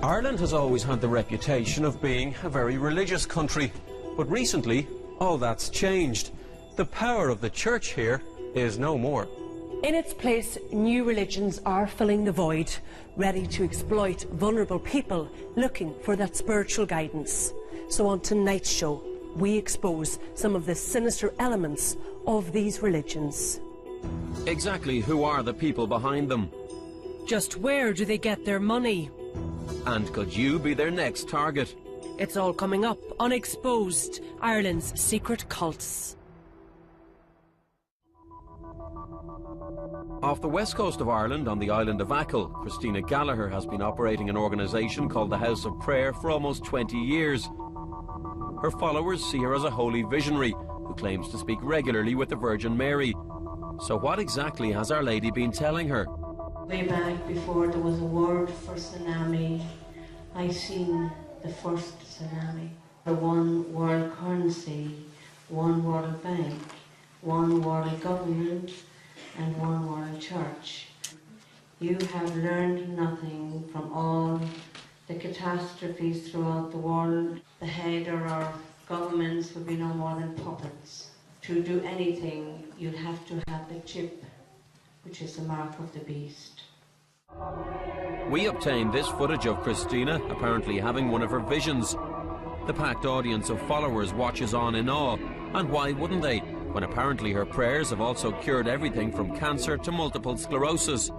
Ireland has always had the reputation of being a very religious country, but recently all that's changed. The power of the church here is no more. In its place, new religions are filling the void, ready to exploit vulnerable people looking for that spiritual guidance. So on tonight's show, we expose some of the sinister elements of these religions. Exactly who are the people behind them? Just where do they get their money? And could you be their next target? It's all coming up on Exposed, Ireland's secret cults. Off the west coast of Ireland, on the island of Achill, Christina Gallagher has been operating an organisation called the House of Prayer for almost 20 years. Her followers see her as a holy visionary who claims to speak regularly with the Virgin Mary. So what exactly has Our Lady been telling her? Way back before there was a word for tsunami, I seen the first tsunami. The one world currency, one world bank, one world government, and one world church. You have learned nothing from all the catastrophes throughout the world. The head or our governments will be no more than puppets. To do anything, you'll have to have the chip, which is the mark of the beast. We obtained this footage of Christina apparently having one of her visions. The packed audience of followers watches on in awe, and why wouldn't they, when apparently her prayers have also cured everything from cancer to multiple sclerosis.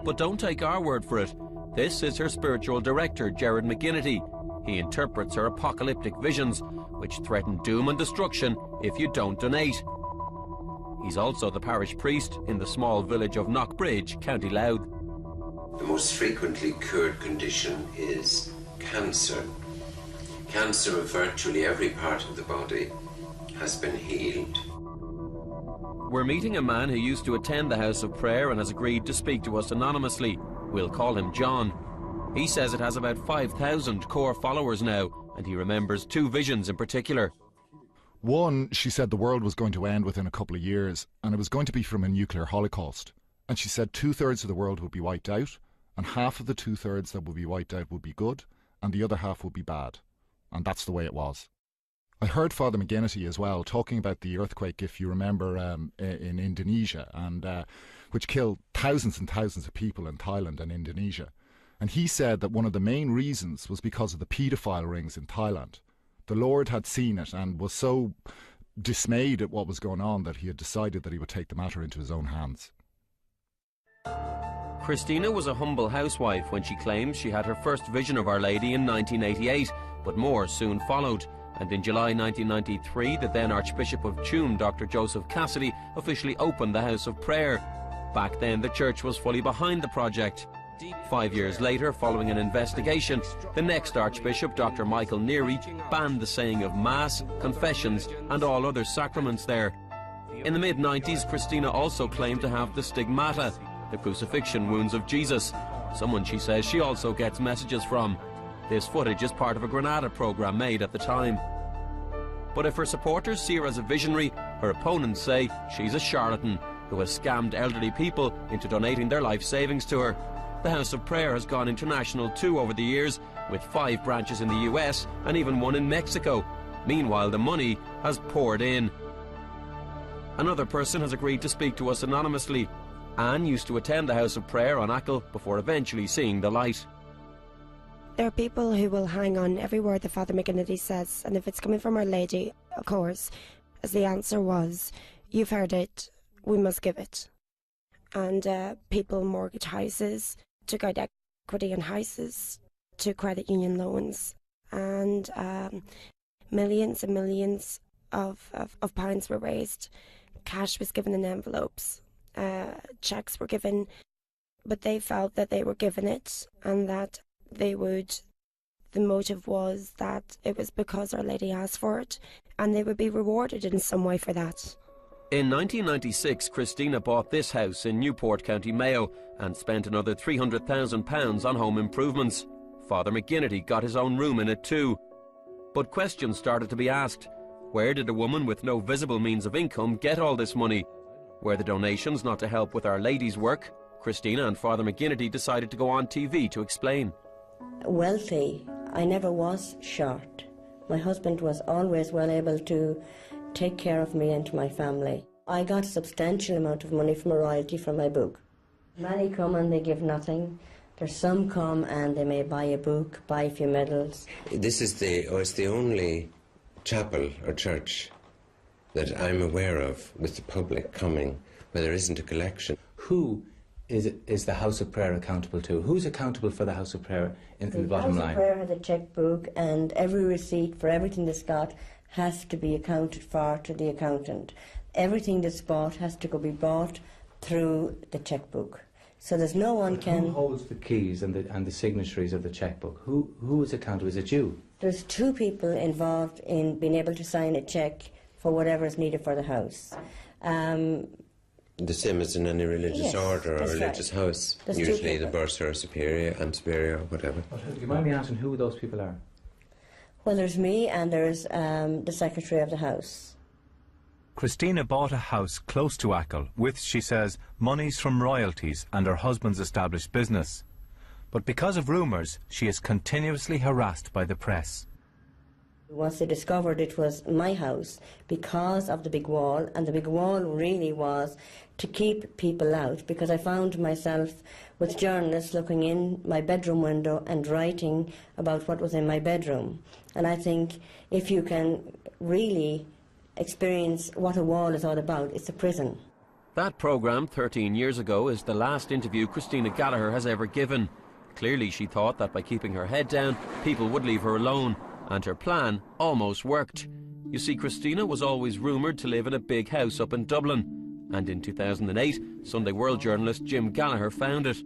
But don't take our word for it. This is her spiritual director, Gerard McGinnity. He interprets her apocalyptic visions, which threaten doom and destruction if you don't donate. He's also the parish priest in the small village of Knockbridge, County Louth. The most frequently cured condition is cancer. Cancer of virtually every part of the body has been healed. We're meeting a man who used to attend the House of Prayer and has agreed to speak to us anonymously. We'll call him John. He says it has about 5,000 core followers now, and he remembers two visions in particular. One, she said the world was going to end within a couple of years, and it was going to be from a nuclear holocaust. And she said 2/3 of the world would be wiped out, and half of the 2/3 that would be wiped out would be good, and the other half would be bad. And that's the way it was. I heard Father McGinnity as well talking about the earthquake, if you remember, in Indonesia, and which killed thousands and thousands of people in Thailand and Indonesia. And he said that one of the main reasons was because of the paedophile rings in Thailand. The Lord had seen it and was so dismayed at what was going on that he had decided that he would take the matter into his own hands. Christina was a humble housewife when she claims she had her first vision of Our Lady in 1988, but more soon followed. And in July 1993, the then Archbishop of Tuam, Dr. Joseph Cassidy, officially opened the House of Prayer. Back then, the church was fully behind the project. 5 years later, following an investigation, the next Archbishop, Dr. Michael Neary, banned the saying of Mass, confessions, and all other sacraments there. In the mid-90s, Christina also claimed to have the stigmata, the crucifixion wounds of Jesus, someone she says she also gets messages from. This footage is part of a Granada programme made at the time. But if her supporters see her as a visionary, her opponents say she's a charlatan who has scammed elderly people into donating their life savings to her. The House of Prayer has gone international too over the years, with 5 branches in the US and even one in Mexico. Meanwhile, the money has poured in. Another person has agreed to speak to us anonymously. Anne used to attend the House of Prayer on Achill before eventually seeing the light. There are people who will hang on every word that Father McGinnity says, and if it's coming from Our Lady, of course, as the answer was, you've heard it, we must give it. And people mortgage houses, took out equity in houses, to credit union loans, and millions and millions of pounds were raised. Cash was given in envelopes, cheques were given, but they felt that they were given it, and that the motive was that it was because Our Lady asked for it, and they would be rewarded in some way for that. In 1996, Christina bought this house in Newport, County Mayo, and spent another £300,000 on home improvements. Father McGinnity got his own room in it too. But questions started to be asked. Where did a woman with no visible means of income get all this money? Were the donations not to help with Our Lady's work? Christina and Father McGinnity decided to go on TV to explain. wealthy. I never was short. My husband was always well able to take care of me and my family. I got a substantial amount of money from a royalty from my book. Many come and they give nothing. There's some come and they may buy a book, buy a few medals. This is it's the only chapel or church that I'm aware of with the public coming where there isn't a collection. Who is the House of Prayer accountable to? Who's accountable for the House of Prayer in the bottom line? The House of Prayer has a checkbook, and every receipt for everything that's got has to be accounted for to the accountant. Everything that's bought has to be bought through the checkbook. So there's no one Who holds the keys and the signatories of the checkbook? Who is accountable? Is it you? There's two people involved in being able to sign a cheque for whatever is needed for the house. The same as in any religious order or religious house. There's usually the bursar or superior and superior or whatever. Do you mind me asking who those people are? Well, there's me and there's the secretary of the house. Christina bought a house close to Achill with, she says, monies from royalties and her husband's established business. But because of rumours, she is continuously harassed by the press. Once they discovered it was my house because of the big wall, and the big wall really was to keep people out, because I found myself with journalists looking in my bedroom window and writing about what was in my bedroom. And I think if you can really experience what a wall is all about, it's a prison. That programme 13 years ago is the last interview Christina Gallagher has ever given. Clearly she thought that by keeping her head down, people would leave her alone, and her plan almost worked. You see, Christina was always rumoured to live in a big house up in Dublin, and in 2008, Sunday World journalist Jim Gallagher found it.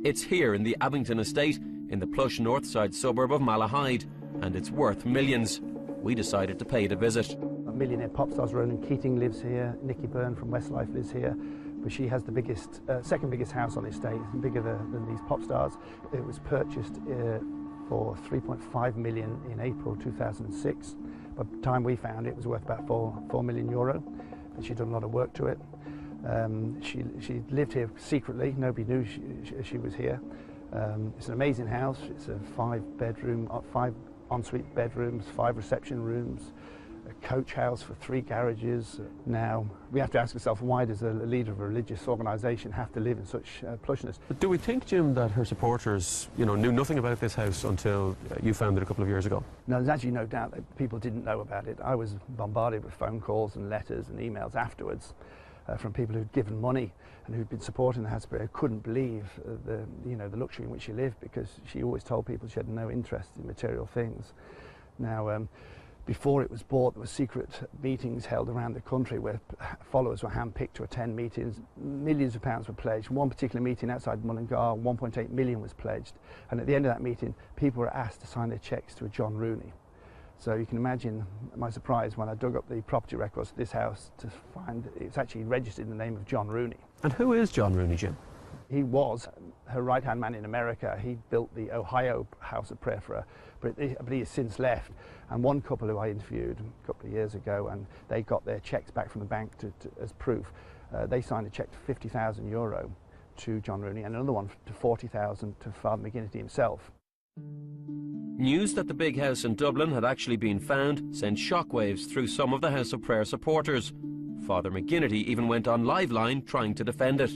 It's here in the Abington estate, in the plush north side suburb of Malahide, and it's worth millions. We decided to pay it a visit. Millionaire pop stars Ronan Keating lives here, Nicky Byrne from Westlife lives here, but she has the biggest, second biggest house on the estate, bigger than these pop stars. It was purchased for 3.5 million in April 2006. By the time we found it, it was worth about €4 million, and she'd done a lot of work to it. She lived here secretly, nobody knew she was here. It's an amazing house. It's a 5-bedroom, 5 ensuite bedrooms, 5 reception rooms, a coach house for 3 garages. Now, we have to ask ourselves, why does a leader of a religious organisation have to live in such plushness? But do we think, Jim, that her supporters, knew nothing about this house until you found it a couple of years ago? No, there's actually no doubt that people didn't know about it. I was bombarded with phone calls and letters and emails afterwards from people who'd given money and who'd been supporting the House of Prayer, who couldn't believe the luxury in which she lived, because she always told people she had no interest in material things. Now, before it was bought, there were secret meetings held around the country where followers were handpicked to attend meetings. Millions of pounds were pledged. One particular meeting outside Mullingar, 1.8 million was pledged. And at the end of that meeting, people were asked to sign their cheques to a John Rooney. So you can imagine my surprise when I dug up the property records of this house to find it's actually registered in the name of John Rooney. And who is John Rooney, Jim? He was her right-hand man in America. He built the Ohio House of Prayer for her, but he has since left. And one couple who I interviewed a couple of years ago, and they got their cheques back from the bank as proof. They signed a cheque for €50,000 to John Rooney, and another one to 40,000 to Father McGinnity himself. News that the big house in Dublin had actually been found sent shockwaves through some of the House of Prayer supporters. Father McGinnity even went on Liveline trying to defend it.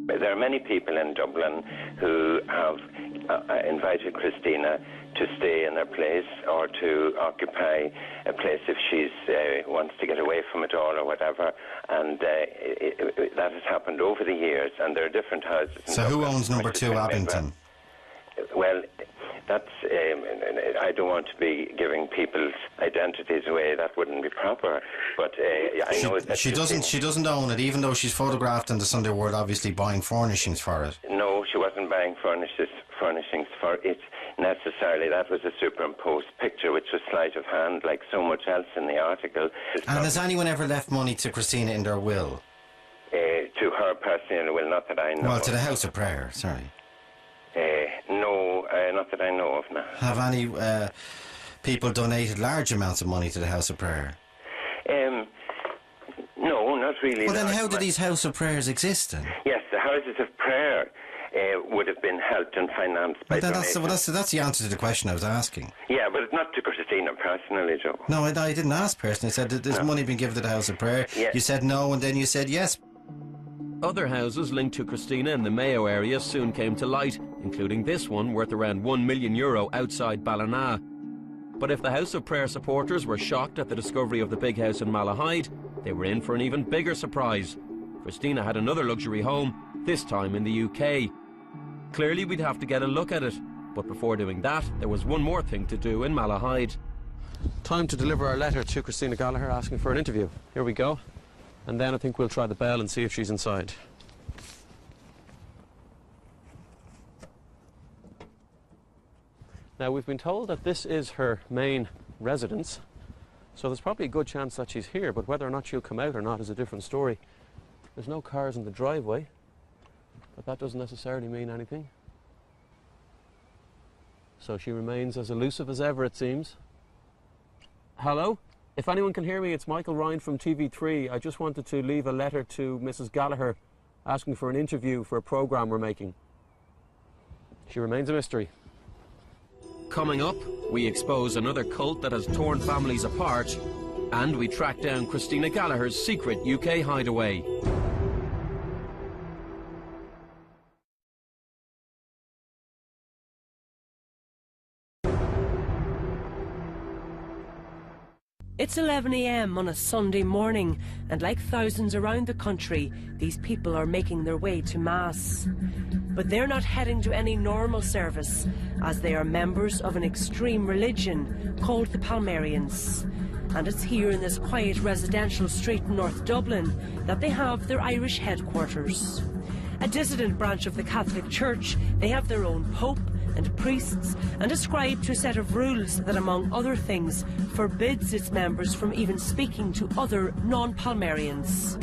There are many people in Dublin who have invited Christina to stay in their place or to occupy a place if she wants to get away from it all or whatever, and that has happened over the years, and there are different houses in So Dublin. who owns number 2 Abington? Well, that's I don't want to be giving people's identities away. That wouldn't be proper. But I know that she doesn't own it, even though she's photographed in the Sunday World, obviously buying furnishings for it. No, she wasn't buying furnishings for it necessarily. That was a superimposed picture, which was sleight of hand, like so much else in the article. And has anyone ever left money to Christina in their will? To her personally, well, not that I know. Well, to the House of Prayer, sorry. No, not that I know of, no. Have any people donated large amounts of money to the House of Prayer? No, not really. Well, then how do these House of Prayers exist then? Yes, the Houses of Prayer would have been helped and financed by donations. That's the answer to the question I was asking. Yeah, but not to Christina personally, Joe. No, I didn't ask personally. I said, "There's money being given to the House of Prayer." Yeah. You said no, and then you said yes. Other houses linked to Christina in the Mayo area soon came to light, including this one worth around €1 million outside Ballina. But if the House of Prayer supporters were shocked at the discovery of the big house in Malahide, they were in for an even bigger surprise. Christina had another luxury home, this time in the UK. Clearly we'd have to get a look at it, but before doing that, there was one more thing to do in Malahide. Time to deliver our letter to Christina Gallagher asking for an interview. Here we go. And then I think we'll try the bell and see if she's inside. Now, we've been told that this is her main residence, so there's probably a good chance that she's here, but whether or not she'll come out or not is a different story. There's no cars in the driveway, but that doesn't necessarily mean anything. So she remains as elusive as ever, it seems. Hello? If anyone can hear me, it's Michael Ryan from TV3. I just wanted to leave a letter to Mrs. Gallagher asking for an interview for a programme we're making. She remains a mystery. Coming up, we expose another cult that has torn families apart, and we track down Christina Gallagher's secret UK hideaway. It's 11 a.m. on a Sunday morning, and like thousands around the country, these people are making their way to Mass. But they're not heading to any normal service, as they are members of an extreme religion called the Palmarians. And it's here in this quiet residential street in North Dublin that they have their Irish headquarters. A dissident branch of the Catholic Church, they have their own pope and priests, and ascribe to a set of rules that, among other things, forbids its members from even speaking to other non-Palmarians.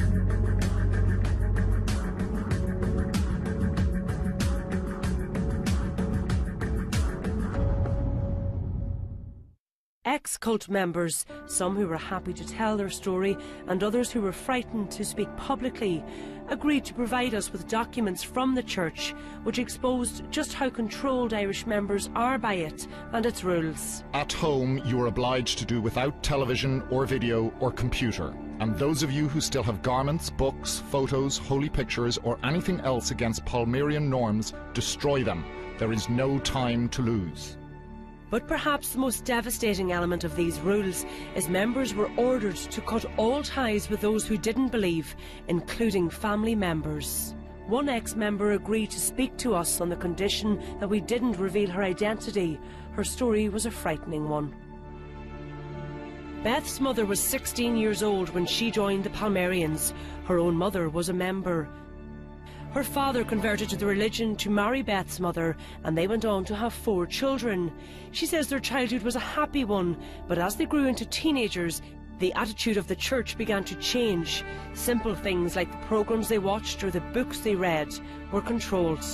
Ex-cult members, some who were happy to tell their story and others who were frightened to speak publicly, agreed to provide us with documents from the church which exposed just how controlled Irish members are by it and its rules. At home, you are obliged to do without television or video or computer. And those of you who still have garments, books, photos, holy pictures or anything else against Palmarian norms, destroy them. There is no time to lose. But perhaps the most devastating element of these rules is members were ordered to cut all ties with those who didn't believe, including family members. One ex-member agreed to speak to us on the condition that we didn't reveal her identity. Her story was a frightening one. Beth's mother was 16 years old when she joined the Palmarians. Her own mother was a member. Her father converted to the religion to marry Beth's mother, and they went on to have 4 children. She says their childhood was a happy one, but as they grew into teenagers, the attitude of the church began to change. Simple things like the programmes they watched or the books they read were controlled.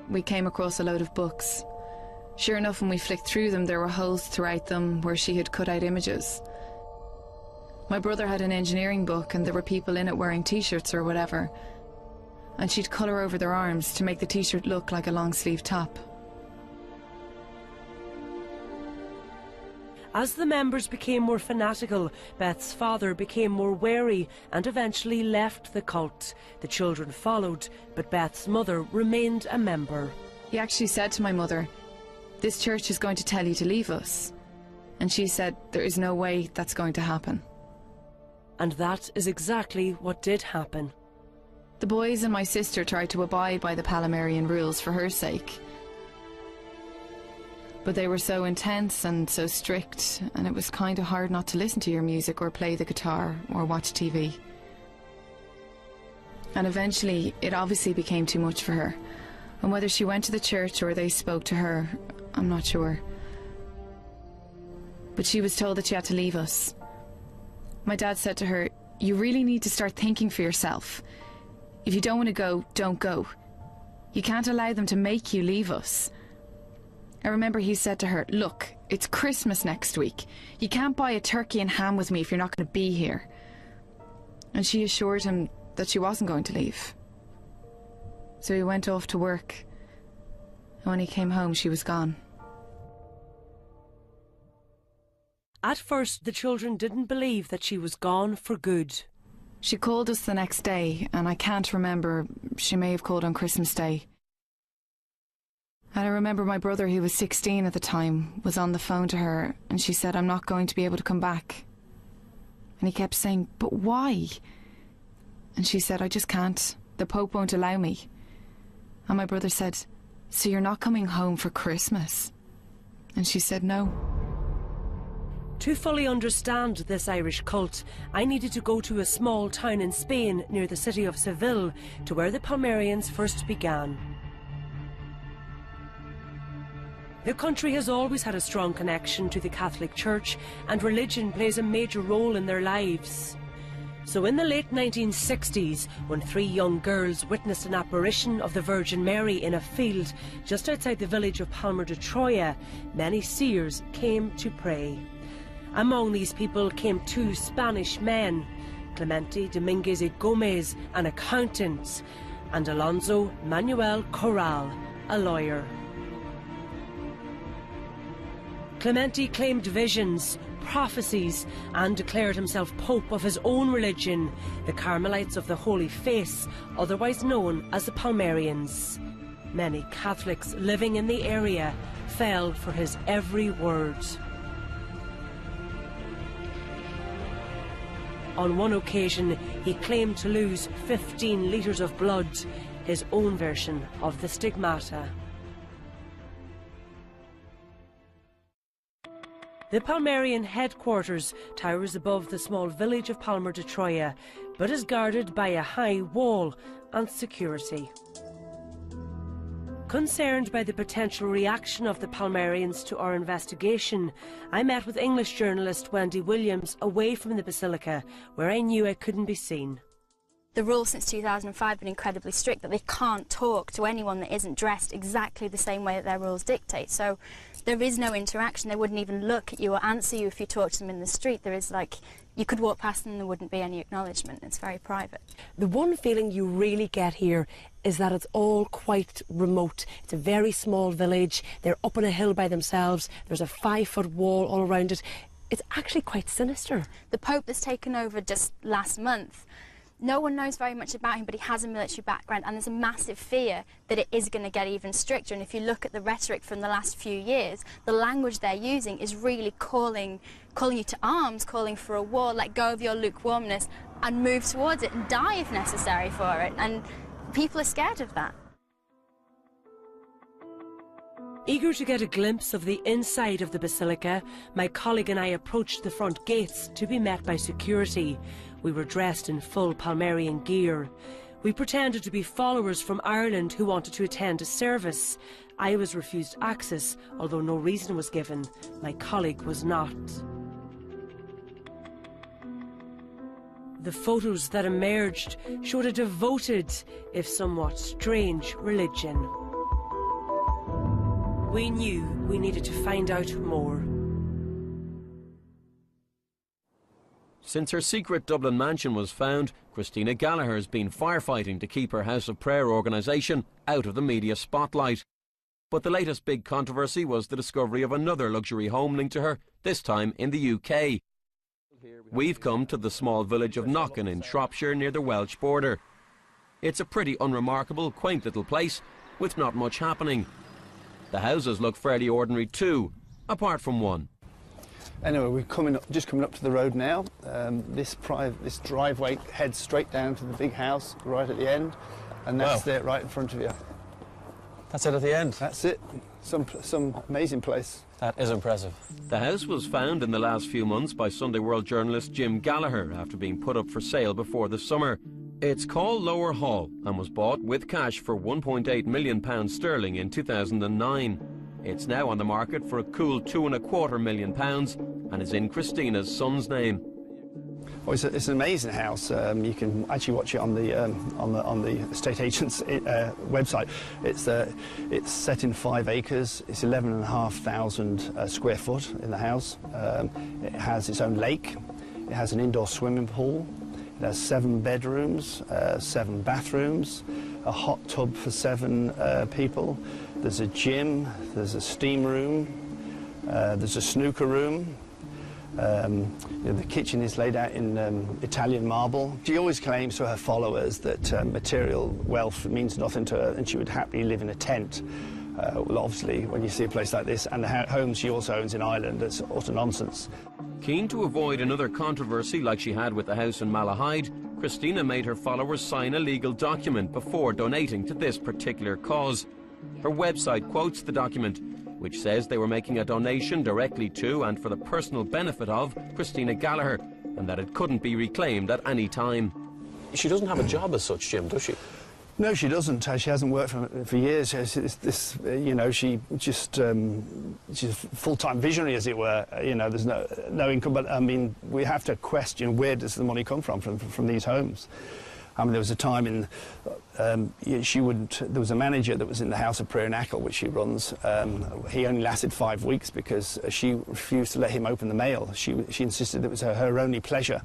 We came across a load of books. Sure enough, when we flicked through them, there were holes throughout them where she had cut out images. My brother had an engineering book, and there were people in it wearing t-shirts or whatever. And she'd colour over their arms to make the t-shirt look like a long-sleeve top. As the members became more fanatical, Beth's father became more wary and eventually left the cult. The children followed, but Beth's mother remained a member. He actually said to my mother, "This church is going to tell you to leave us." And she said, "There is no way that's going to happen." And that is exactly what did happen. The boys and my sister tried to abide by the Palmarian rules for her sake. But they were so intense and so strict, and it was kind of hard not to listen to your music or play the guitar or watch TV. And eventually, it obviously became too much for her. And whether she went to the church or they spoke to her, I'm not sure. But she was told that she had to leave us. My dad said to her, "You really need to start thinking for yourself. If you don't want to go, don't go. You can't allow them to make you leave us." I remember he said to her, "Look, it's Christmas next week. You can't buy a turkey and ham with me if you're not going to be here." And she assured him that she wasn't going to leave. So he went off to work, and when he came home, she was gone. At first, the children didn't believe that she was gone for good. She called us the next day, and I can't remember. She may have called on Christmas Day. And I remember my brother, who was 16 at the time, was on the phone to her, and she said, "I'm not going to be able to come back." And he kept saying, "But why?" And she said, "I just can't. The Pope won't allow me." And my brother said, "So you're not coming home for Christmas?" And she said, "No." To fully understand this Irish cult, I needed to go to a small town in Spain near the city of Seville, to where the Palmerians first began. The country has always had a strong connection to the Catholic Church, and religion plays a major role in their lives. So in the late 1960s, when 3 young girls witnessed an apparition of the Virgin Mary in a field just outside the village of Palma de Troya, many seers came to pray. Among these people came 2 Spanish men, Clemente Dominguez y Gomez, an accountant, and Alonso Manuel Corral, a lawyer. Clemente claimed visions, prophecies, and declared himself Pope of his own religion, the Carmelites of the Holy Face, otherwise known as the Palmerians. Many Catholics living in the area fell for his every word. On one occasion, he claimed to lose 15 litres of blood, his own version of the stigmata. The Palmerian headquarters towers above the small village of Palma de Troya, but is guarded by a high wall and security. Concerned by the potential reaction of the Palmerians to our investigation, I met with English journalist Wendy Williams away from the Basilica, where I knew I couldn't be seen. The rules since 2005 have been incredibly strict, that they can't talk to anyone that isn't dressed exactly the same way that their rules dictate. So there is no interaction. They wouldn't even look at you or answer you if you talked to them in the street. There is, like, you could walk past them and there wouldn't be any acknowledgement. It's very private. The one feeling you really get here is that it's all quite remote. It's a very small village. They're up on a hill by themselves. There's a 5-foot wall all around it. It's actually quite sinister. The Pope that's taken over just last month, no one knows very much about him, but he has a military background, and there's a massive fear that it is going to get even stricter. And if you look at the rhetoric from the last few years, the language they're using is really calling you to arms, calling for a war, let go of your lukewarmness and move towards it and die if necessary for it. And people are scared of that. Eager to get a glimpse of the inside of the Basilica, my colleague and I approached the front gates to be met by security. We were dressed in full Palmerian gear. We pretended to be followers from Ireland who wanted to attend a service. I was refused access, although no reason was given. My colleague was not. The photos that emerged showed a devoted, if somewhat strange, religion. We knew we needed to find out more. Since her secret Dublin mansion was found, Christina Gallagher has been firefighting to keep her House of Prayer organisation out of the media spotlight. But the latest big controversy was the discovery of another luxury home linked to her, this time in the UK. We've come to the small village of Knockin in Shropshire near the Welsh border. It's a pretty unremarkable, quaint little place with not much happening. The houses look fairly ordinary too, apart from one. Anyway, we're just coming up to the road now. This driveway heads straight down to the big house right at the end, and that's it right in front of you. That's it at the end? That's it. Some amazing place. That is impressive. The house was found in the last few months by Sunday World journalist Jim Gallagher after being put up for sale before the summer. It's called Lower Hall and was bought with cash for £1.8 million sterling in 2009. It's now on the market for a cool £2.25 million and is in Christina's son's name. Well, it's an amazing house. You can actually watch it on the estate agent's website. It's set in 5 acres. It's 11,500 square foot in the house. It has its own lake. It has an indoor swimming pool. It has 7 bedrooms, 7 bathrooms. a hot tub for 7 people. There's a gym, there's a steam room, there's a snooker room. The kitchen is laid out in Italian marble. She always claims to her followers that material wealth means nothing to her and she would happily live in a tent. Well, obviously, when you see a place like this, and the homes she also owns in Ireland, it's utter nonsense. Keen to avoid another controversy like she had with the house in Malahide, Christina made her followers sign a legal document before donating to this particular cause. Her website quotes the document, which says they were making a donation directly to and for the personal benefit of Christina Gallagher, and that it couldn't be reclaimed at any time. She doesn't have a job as such, Jim, does she? No, she doesn't. She hasn't worked for years. She's she's a full-time visionary, as it were. There's no income. But I mean, we have to question, where does the money come from these homes? I mean, there was a time in there was a manager that was in the House of Prayer in Achill, which she runs. He only lasted 5 weeks because she refused to let him open the mail. She insisted it was her only pleasure.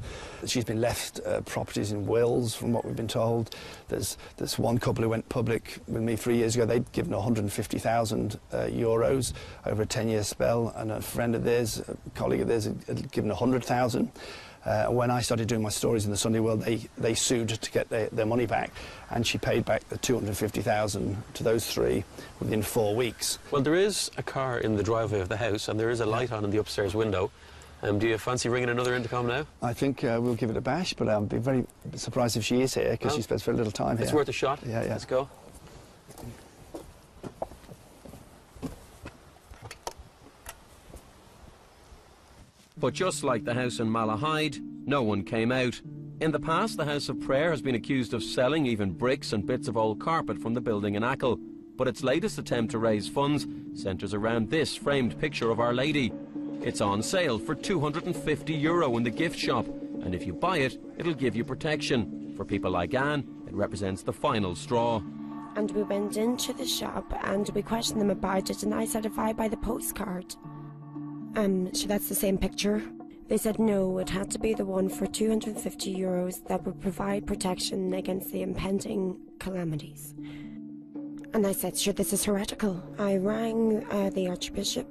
She's been left properties in wills, from what we've been told. There's one couple who went public with me 3 years ago. They'd given 150,000 euros over a 10-year spell, and a friend of theirs, a colleague of theirs, had given 100,000. When I started doing my stories in the Sunday World, they sued to get their money back, and she paid back the 250,000 to those 3 within 4 weeks. Well, there is a car in the driveway of the house, and there is a light on in the upstairs window. Do you fancy ringing another intercom now? I think we'll give it a bash, but I'll be very surprised if she is here, because she spends very little time here. It's worth a shot. Yeah. Let's go. But just like the house in Malahide, no one came out. In the past, the House of Prayer has been accused of selling even bricks and bits of old carpet from the building in Achill. But its latest attempt to raise funds centres around this framed picture of Our Lady. It's on sale for €250 in the gift shop, and if you buy it, it'll give you protection. For people like Anne, it represents the final straw. And we went into the shop and we questioned them about it, and I said, if I buy the postcard, so that's the same picture. They said no, it had to be the one for €250 that would provide protection against the impending calamities. And I said, sure, this is heretical. I rang the Archbishop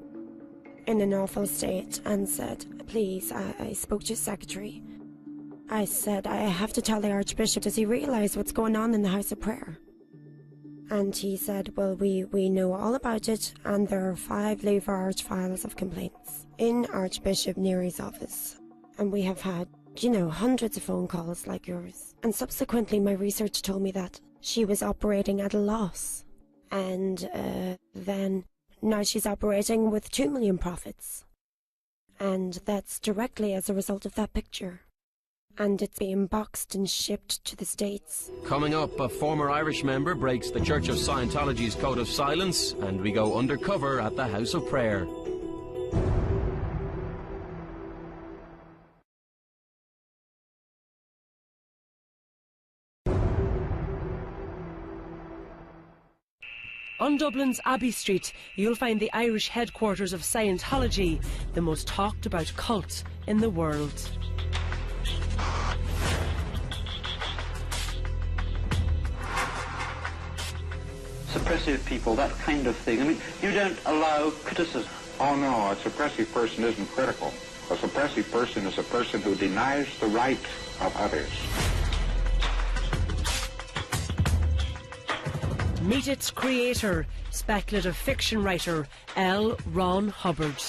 in an awful state and said, please, I spoke to his secretary. I said, I have to tell the Archbishop, does he realise what's going on in the House of Prayer? And he said, well, we know all about it, and there are 5 large files of complaints in Archbishop Neary's office. And we have had, hundreds of phone calls like yours. And subsequently, my research told me that she was operating at a loss. And then, now she's operating with 2 million profits. And that's directly as a result of that picture. And it's being boxed and shipped to the States. Coming up, a former Irish member breaks the Church of Scientology's code of silence, and we go undercover at the House of Prayer. On Dublin's Abbey Street, you'll find the Irish headquarters of Scientology, the most talked about cult in the world. Suppressive people, that kind of thing. I mean, you don't allow criticism. Oh no, a suppressive person isn't critical. A suppressive person is a person who denies the right of others. Meet its creator, speculative fiction writer L. Ron Hubbard.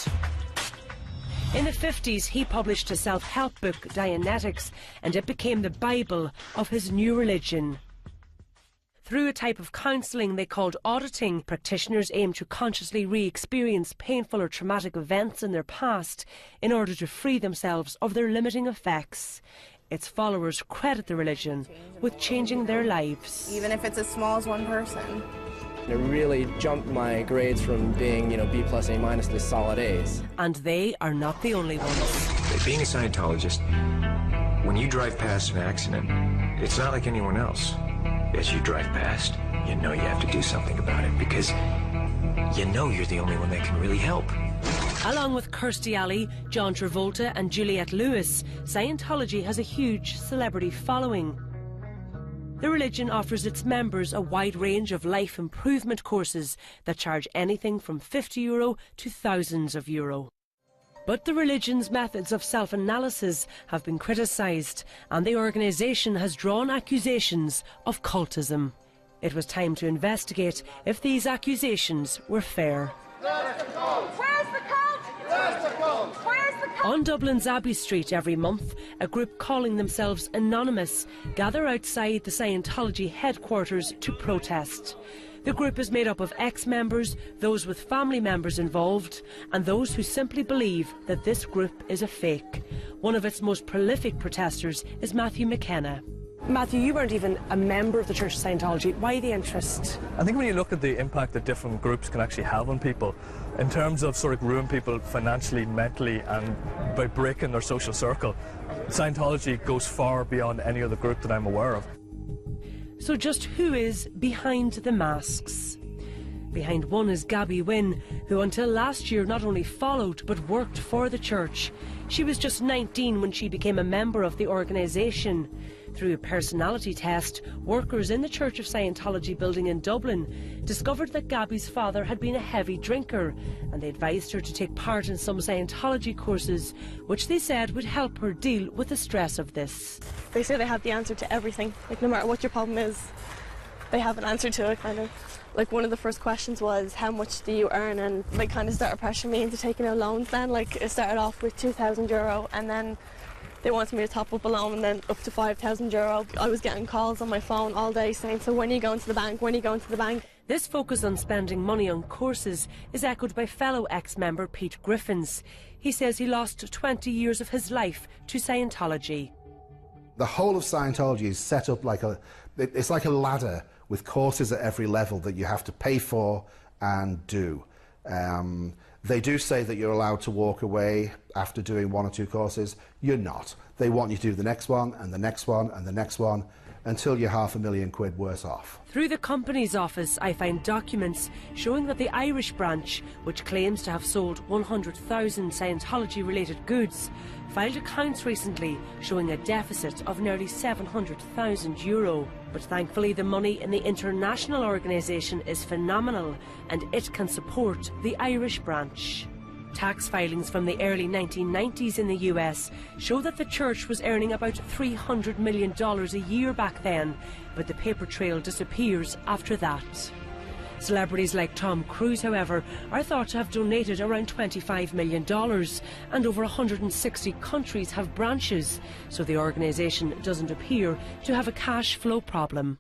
In the 50s, he published a self-help book, Dianetics, and it became the Bible of his new religion. Through a type of counselling they called auditing, practitioners aim to consciously re-experience painful or traumatic events in their past in order to free themselves of their limiting effects. Its followers credit the religion with changing their lives. Even if it's as small as one person. It really jumped my grades from being, B plus, A minus to solid A's. And they are not the only ones. Being a Scientologist, when you drive past an accident, it's not like anyone else. As you drive past, you know you have to do something about it because you know you're the only one that can really help. Along with Kirstie Alley, John Travolta and Juliette Lewis, Scientology has a huge celebrity following. The religion offers its members a wide range of life improvement courses that charge anything from €50 to thousands of euro. But the religion's methods of self-analysis have been criticised, and the organisation has drawn accusations of cultism. It was time to investigate if these accusations were fair. Where's the cult? Where's the cult? Where's the cult? Where's the cult? On Dublin's Abbey Street every month, a group calling themselves Anonymous gather outside the Scientology headquarters to protest. The group is made up of ex-members, those with family members involved, and those who simply believe that this group is a fake. One of its most prolific protesters is Matthew McKenna. Matthew, you weren't even a member of the Church of Scientology. Why the interest? I think when you look at the impact that different groups can actually have on people, in terms of sort of ruin people financially, mentally, and by breaking their social circle, Scientology goes far beyond any other group that I'm aware of. So just who is behind the masks? Behind one is Gabby Wynne, who until last year not only followed but worked for the church. She was just 19 when she became a member of the organisation. Through a personality test, workers in the Church of Scientology building in Dublin discovered that Gabby's father had been a heavy drinker, and they advised her to take part in some Scientology courses, which they said would help her deal with the stress of this. They say they have the answer to everything. Like, no matter what your problem is, they have an answer to it, kind of. Like, one of the first questions was, how much do you earn? And they kind of started pressuring me into taking out loans then. Like, it started off with €2,000 and then they wanted me to top up a loan and then up to €5,000. I was getting calls on my phone all day saying, so when are you going to the bank? When are you going to the bank? This focus on spending money on courses is echoed by fellow ex-member Pete Griffins. He says he lost 20 years of his life to Scientology. The whole of Scientology is set up like it's like a ladder with courses at every level that you have to pay for and do. They do say that you're allowed to walk away after doing 1 or 2 courses. You're not. They want you to do the next one and the next one and the next one until you're £500,000 worse off. Through the company's office, I find documents showing that the Irish branch, which claims to have sold 100,000 Scientology-related goods, filed accounts recently showing a deficit of nearly €700,000. But thankfully the money in the international organisation is phenomenal, and it can support the Irish branch. Tax filings from the early 1990s in the US show that the church was earning about $300 million a year back then, but the paper trail disappears after that. Celebrities like Tom Cruise, however, are thought to have donated around $25 million, and over 160 countries have branches, so the organisation doesn't appear to have a cash flow problem.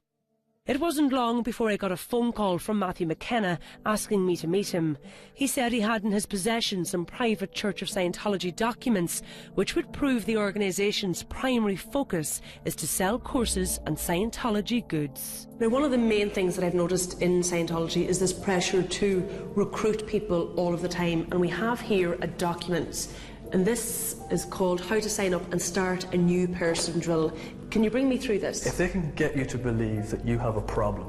It wasn't long before I got a phone call from Matthew McKenna asking me to meet him. He said he had in his possession some private Church of Scientology documents which would prove the organisation's primary focus is to sell courses and Scientology goods. Now, one of the main things that I've noticed in Scientology is this pressure to recruit people all of the time, and we have here a document, and this is called How to Sign Up and Start a New Person drill. Can you bring me through this? If they can get you to believe that you have a problem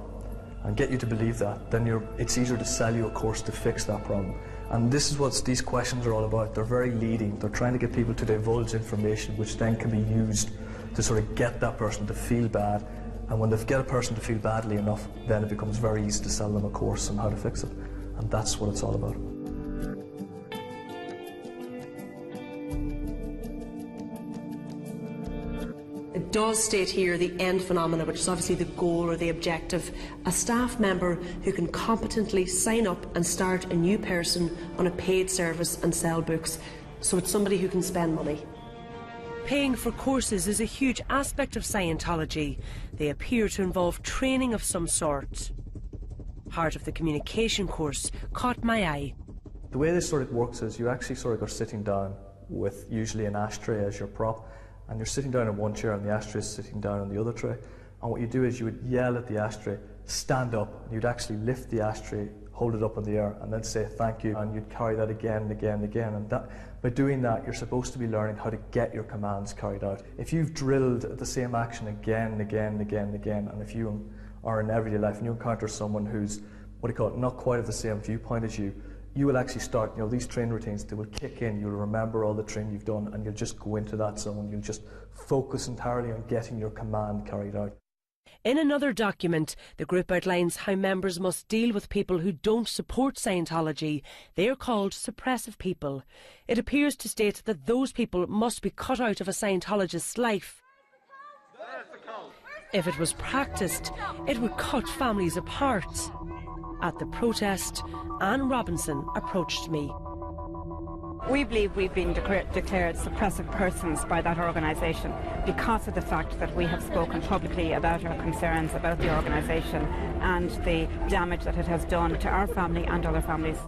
and get you to believe that, then it's easier to sell you a course to fix that problem. And this is what these questions are all about. They're very leading. They're trying to get people to divulge information which then can be used to sort of get that person to feel bad. And when they get a person to feel badly enough, then it becomes very easy to sell them a course on how to fix it. And that's what it's all about. It does state here the end phenomena, which is obviously the goal or the objective. A staff member who can competently sign up and start a new person on a paid service and sell books. So it's somebody who can spend money. Paying for courses is a huge aspect of Scientology. They appear to involve training of some sort. Part of the communication course caught my eye. The way this sort of works is you actually sort of are sitting down with usually an ashtray as your prop, and you're sitting down in one chair and the ashtray is sitting down on the other tray. And what you do is you would yell at the ashtray, stand up, and you'd actually lift the ashtray, hold it up in the air, and then say thank you, and you'd carry that again and again and again. And by doing that, you're supposed to be learning how to get your commands carried out. If you've drilled the same action again and again and again and again, and if you are in everyday life and you encounter someone who's, not quite of the same viewpoint as you, you will actually start, these training routines, they will kick in, you'll remember all the training you've done, and you'll just go into that zone, you'll just focus entirely on getting your command carried out. In another document, the group outlines how members must deal with people who don't support Scientology. They are called suppressive people. It appears to state that those people must be cut out of a Scientologist's life. If it was practised, it would cut families apart. At the protest, Anne Robinson approached me. We believe we've been declared suppressive persons by that organisation because of the fact that we have spoken publicly about our concerns about the organisation and the damage that it has done to our family and other families.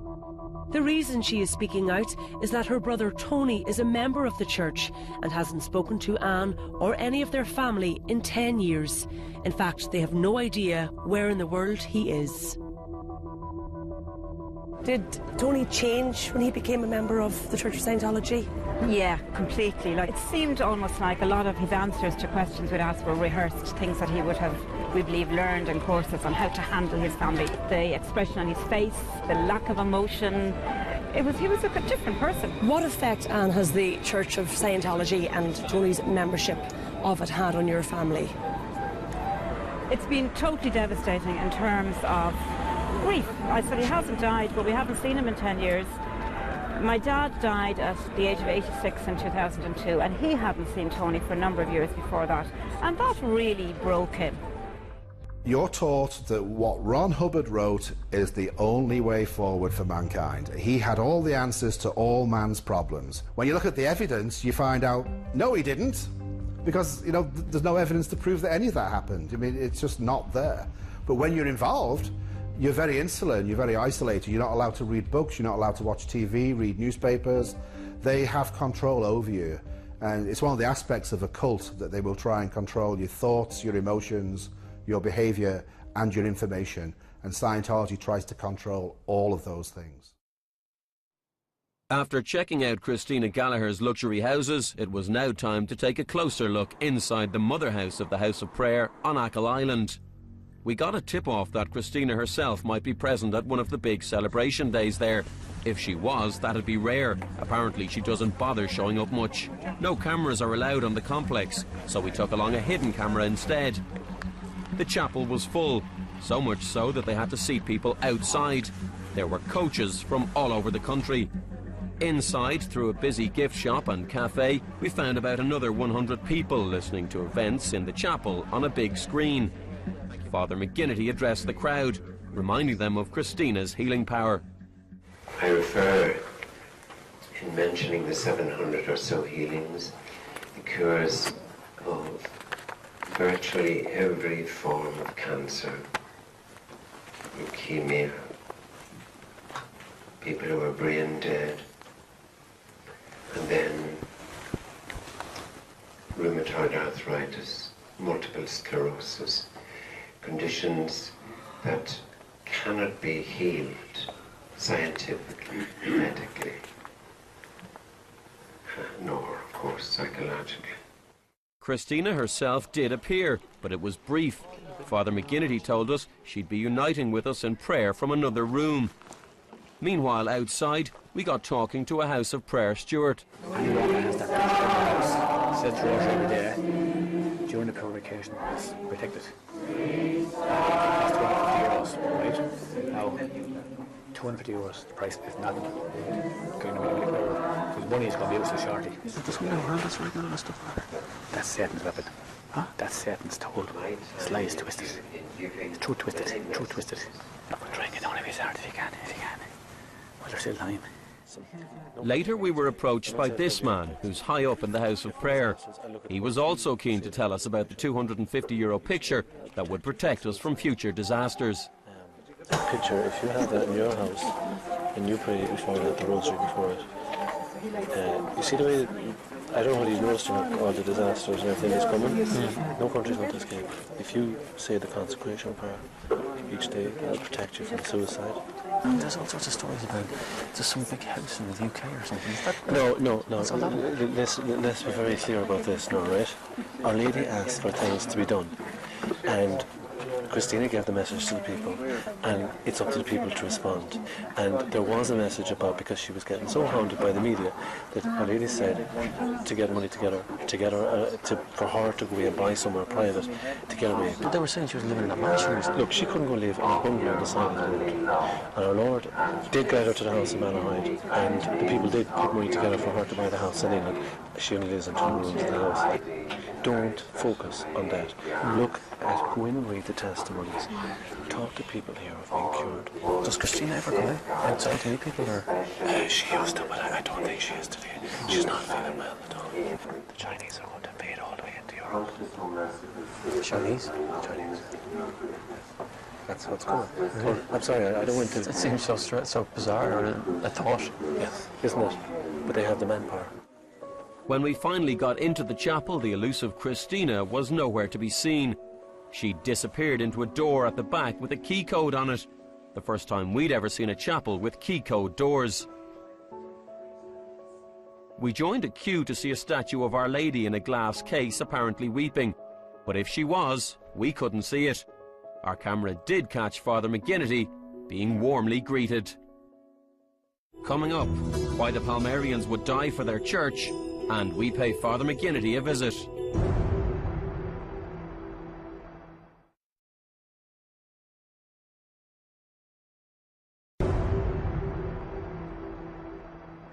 The reason she is speaking out is that her brother Tony is a member of the church and hasn't spoken to Anne or any of their family in 10 years. In fact, they have no idea where in the world he is. Did Tony change when he became a member of the Church of Scientology? Yeah, completely. Like, it seemed almost like a lot of his answers to questions we'd ask were rehearsed, things that he would have, we believe, learned in courses on how to handle his family. The expression on his face, the lack of emotion, he was a different person. What effect, Anne, has the Church of Scientology and Tony's membership of it had on your family? It's been totally devastating in terms of grief. I said he hasn't died, but we haven't seen him in 10 years. My dad died at the age of 86 in 2002, and he hadn't seen Tony for a number of years before that, and that really broke him. You're taught that what Ron Hubbard wrote is the only way forward for mankind. He had all the answers to all man's problems. When you look at the evidence, you find out, no, he didn't, because, you know, there's no evidence to prove that any of that happened. I mean, it's just not there. But when you're involved, you're very insular and you're very isolated. You're not allowed to read books, you're not allowed to watch TV, read newspapers. They have control over you. And it's one of the aspects of a cult that they will try and control your thoughts, your emotions, your behaviour and your information. And Scientology tries to control all of those things. After checking out Christina Gallagher's luxury houses, it was now time to take a closer look inside the mother house of the House of Prayer on Achill Island. We got a tip-off that Christina herself might be present at one of the big celebration days there. If she was, that'd be rare. Apparently she doesn't bother showing up much. No cameras are allowed on the complex, so we took along a hidden camera instead. The chapel was full, so much so that they had to seat people outside. There were coaches from all over the country. Inside, through a busy gift shop and cafe, we found about another 100 people listening to events in the chapel on a big screen. Father McGinnity addressed the crowd, reminding them of Christina's healing power. I refer, in mentioning the 700 or so healings, the cures of virtually every form of cancer, leukemia, people who are brain dead, and then rheumatoid arthritis, multiple sclerosis, conditions that cannot be healed scientifically, medically, nor, of course, psychologically. Christina herself did appear, but it was brief. Father McGinnity told us she'd be uniting with us in prayer from another room. Meanwhile, outside, we got talking to a House of Prayer steward. Anyone has that house, said throughout every day, during the purification, it's protected. That's €250, right? Now, €250, the price is nothing. Because money is going to be used shortly. Does we know how that's right now, stuff? That's Satan's weapon. Huh? That's Satan's tool. His lie is twisted. It's true twisted. True twisted. Try and get down as hard as you can, Well, there's still time. Later we were approached by this man, who's high up in the House of Prayer. He was also keen to tell us about the €250 picture that would protect us from future disasters. That picture, if you have that in your house, and you pray before it, the rosary before it, you see the way that, I don't know whether you've noticed all the disasters and everything is coming. No country's going to escape. If you say the consecration prayer each day, it'll protect you from suicide. And there's all sorts of stories about there's some big house in the UK or something. Is that No. Let's be very clear about this now, right? Our Lady asked for things to be done. And Christina gave the message to the people, and it's up to the people to respond. And there was a message about, because she was getting so hounded by the media, that Our Lady said to get money together, for her to go away and buy somewhere private to get away. But they were saying she was living in a mansion. Look, she couldn't go live in a bungalow on the side of the road. And our Lord did guide her to the house in Malahide, and the people did put money together for her to buy the house in England. She only lives in 2 rooms in the house. Don't focus on that. Look at, go in and read the testimonies. Talk to people here who've been cured. Does Christina ever go outside to meet people? Or? She used to, but I don't think she is today. She's not feeling well at all. The Chinese are going to invade all the way into Europe. Chinese? Chinese. That's what's coming. Really? I'm sorry, I don't want to... It seems so bizarre, a thought. Yes, isn't it? But they have the manpower. When we finally got into the chapel, the elusive Christina was nowhere to be seen. She disappeared into a door at the back with a key code on it. The first time we'd ever seen a chapel with key code doors. We joined a queue to see a statue of Our Lady in a glass case, apparently weeping. But if she was, we couldn't see it. Our camera did catch Father McGinnity being warmly greeted. Coming up, why the Palmerians would die for their church, and we pay Father McGinnity a visit.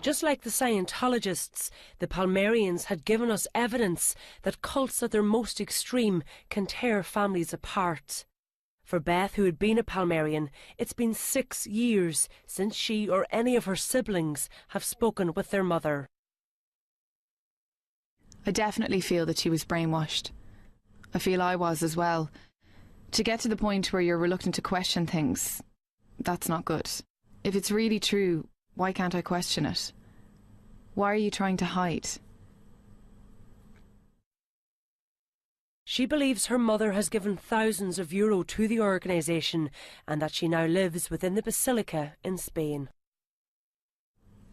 Just like the Scientologists, the Palmerians had given us evidence that cults at their most extreme can tear families apart. For Beth, who had been a Palmerian, it's been 6 years since she or any of her siblings have spoken with their mother. I definitely feel that she was brainwashed. I feel I was as well. To get to the point where you're reluctant to question things, that's not good. If it's really true, why can't I question it? Why are you trying to hide? She believes her mother has given thousands of euro to the organisation and that she now lives within the Basilica in Spain.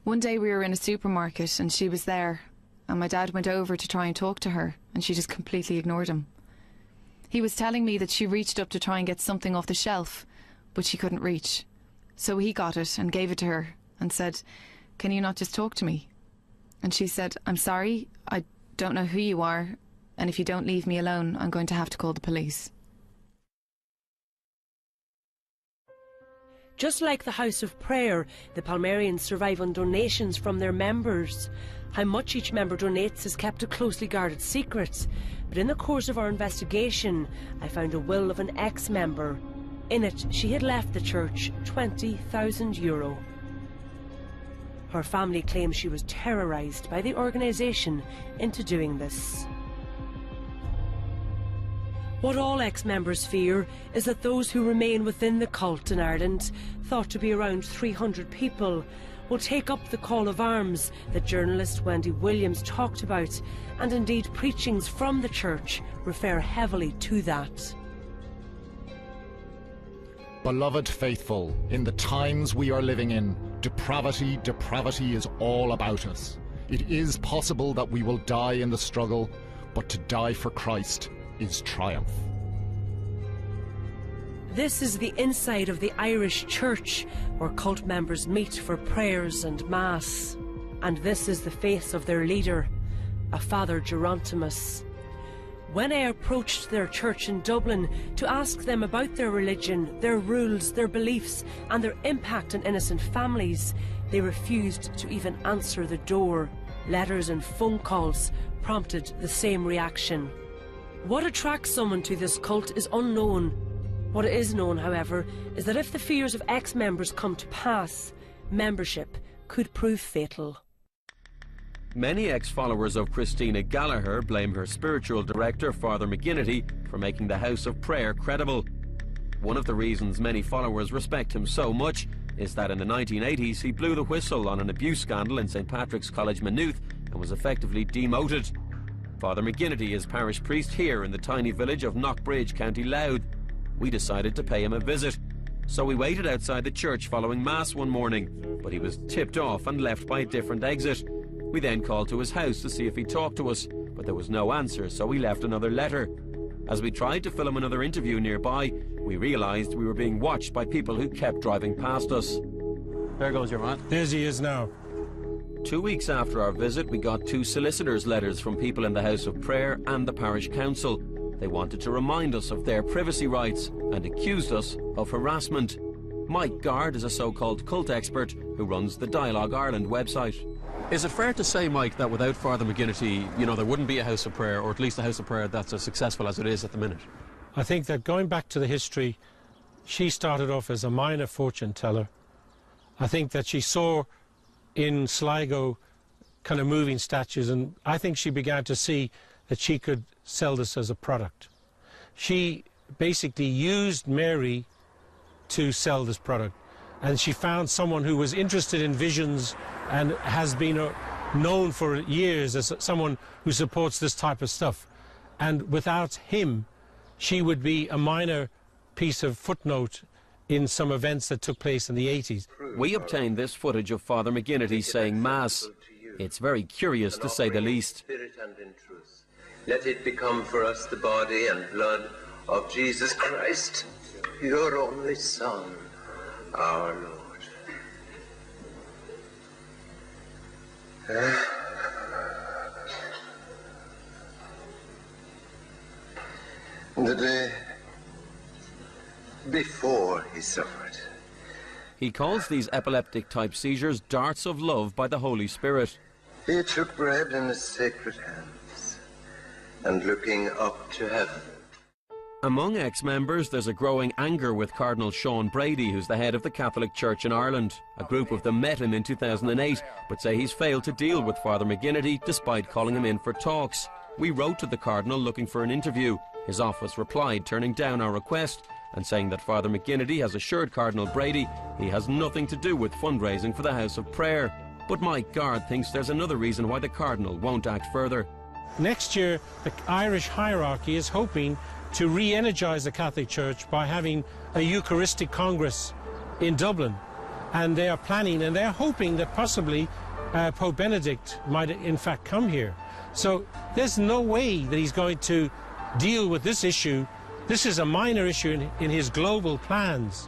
One day we were in a supermarket and she was there, and my dad went over to try and talk to her, and she just completely ignored him. He was telling me that she reached up to try and get something off the shelf, but she couldn't reach. So he got it and gave it to her and said, "Can you not just talk to me?" And she said, "I'm sorry, I don't know who you are, and if you don't leave me alone, I'm going to have to call the police." Just like the House of Prayer, the Palmerians survive on donations from their members. How much each member donates is kept a closely guarded secret, but in the course of our investigation, I found a will of an ex-member. In it, she had left the church 20,000 euro. Her family claims she was terrorised by the organisation into doing this. What all ex-members fear is that those who remain within the cult in Ireland, thought to be around 300 people, will take up the call of arms that journalist Wendy Williams talked about, and indeed preachings from the church refer heavily to that. Beloved faithful, in the times we are living in, depravity is all about us. It is possible that we will die in the struggle, but to die for Christ is triumph. This is the inside of the Irish church, where cult members meet for prayers and mass. And this is the face of their leader, a Father Gerontimus. When I approached their church in Dublin to ask them about their religion, their rules, their beliefs, and their impact on innocent families, they refused to even answer the door. Letters and phone calls prompted the same reaction. What attracts someone to this cult is unknown. What is known, however, is that if the fears of ex-members come to pass, membership could prove fatal. Many ex-followers of Christina Gallagher blame her spiritual director, Father McGinnity, for making the House of Prayer credible. One of the reasons many followers respect him so much is that in the 1980s he blew the whistle on an abuse scandal in St Patrick's College, Maynooth, and was effectively demoted. Father McGinnity is parish priest here in the tiny village of Knockbridge, County Louth. We decided to pay him a visit. So we waited outside the church following Mass one morning, but he was tipped off and left by a different exit. We then called to his house to see if he'd talk to us, but there was no answer, so we left another letter. As we tried to film another interview nearby, we realised we were being watched by people who kept driving past us. There goes your man. There he is now. 2 weeks after our visit, we got 2 solicitors' letters from people in the House of Prayer and the parish council. They wanted to remind us of their privacy rights and accused us of harassment. Mike Gard is a so-called cult expert who runs the Dialogue Ireland website. Is it fair to say, Mike, that without Father McGinnity, you know, there wouldn't be a House of Prayer, or at least a House of Prayer that's as successful as it is at the minute? I think that going back to the history, she started off as a minor fortune teller. I think that she saw in Sligo kind of moving statues, and I think she began to see that she could sell this as a product. She basically used Mary to sell this product, and she found someone who was interested in visions and has been known for years as someone who supports this type of stuff. And without him, she would be a minor piece of footnote in some events that took place in the 80s. We obtained this footage of Father McGinnity saying Mass. It's very curious, to say the least. Spirit and in truth. Let it become for us the body and blood of Jesus Christ, your only Son, our Lord. The day before he suffered. He calls these epileptic-type seizures darts of love by the Holy Spirit. He took bread in his sacred hands, and looking up to heaven. Among ex-members, there's a growing anger with Cardinal Sean Brady, who's the head of the Catholic Church in Ireland. A group of them met him in 2008, but say he's failed to deal with Father McGinnity despite calling him in for talks. We wrote to the Cardinal looking for an interview. His office replied, turning down our request and saying that Father McGinnity has assured Cardinal Brady he has nothing to do with fundraising for the House of Prayer. But Mike Gard thinks there's another reason why the Cardinal won't act further. Next year, the Irish hierarchy is hoping to re-energise the Catholic Church by having a Eucharistic Congress in Dublin. And they are planning, and they're hoping that possibly Pope Benedict might in fact come here. So there's no way that he's going to deal with this issue. This is a minor issue in his global plans.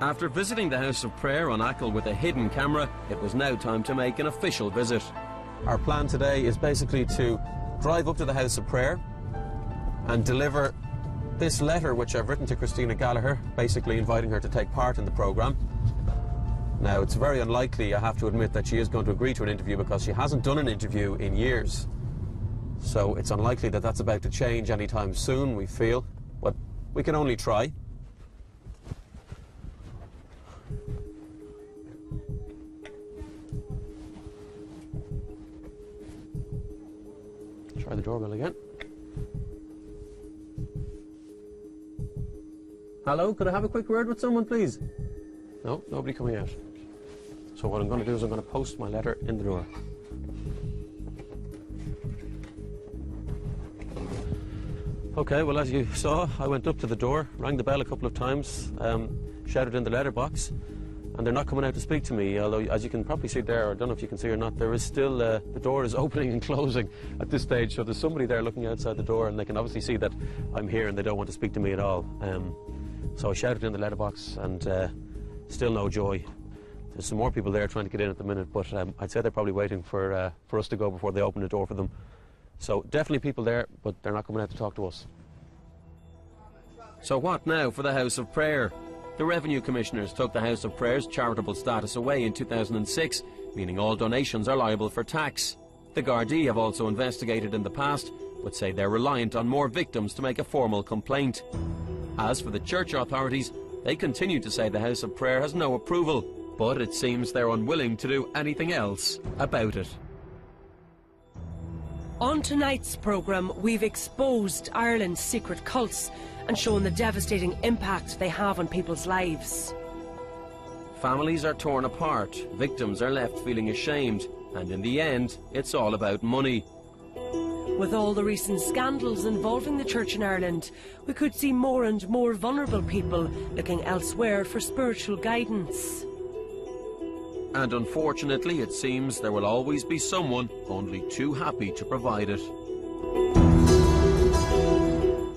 After visiting the House of Prayer on Achill with a hidden camera, it was now time to make an official visit. Our plan today is basically to drive up to the House of Prayer and deliver this letter which I've written to Christina Gallagher, basically inviting her to take part in the programme. Now, it's very unlikely, I have to admit, that she is going to agree to an interview because she hasn't done an interview in years. So it's unlikely that that's about to change anytime soon, we feel. But we can only try. Try the doorbell again. Hello, could I have a quick word with someone, please? No, nobody coming out. So what I'm going to do is I'm going to post my letter in the door. Okay, well, as you saw, I went up to the door, rang the bell a couple of times, shouted in the letterbox, and they're not coming out to speak to me, although, as you can probably see there, I don't know if you can see or not, there is still, the door is opening and closing at this stage, so there's somebody there looking outside the door, and they can obviously see that I'm here and they don't want to speak to me at all. So I shouted in the letterbox, and still no joy. There's some more people there trying to get in at the minute, but I'd say they're probably waiting for us to go before they open the door for them. So definitely people there, but they're not coming out to talk to us. So what now for the House of Prayer? The Revenue Commissioners took the House of Prayer's charitable status away in 2006, meaning all donations are liable for tax. The Gardaí have also investigated in the past, but say they're reliant on more victims to make a formal complaint. As for the church authorities, they continue to say the House of Prayer has no approval, but it seems they're unwilling to do anything else about it. On tonight's programme, we've exposed Ireland's secret cults and shown the devastating impact they have on people's lives. Families are torn apart, victims are left feeling ashamed, and in the end, it's all about money. With all the recent scandals involving the Church in Ireland, we could see more and more vulnerable people looking elsewhere for spiritual guidance. And unfortunately, it seems there will always be someone only too happy to provide it.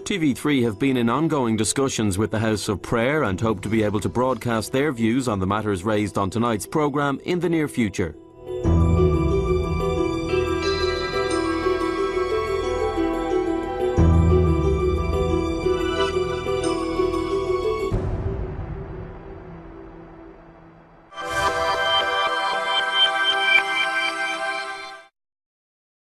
TV3 have been in ongoing discussions with the House of Prayer and hope to be able to broadcast their views on the matters raised on tonight's programme in the near future.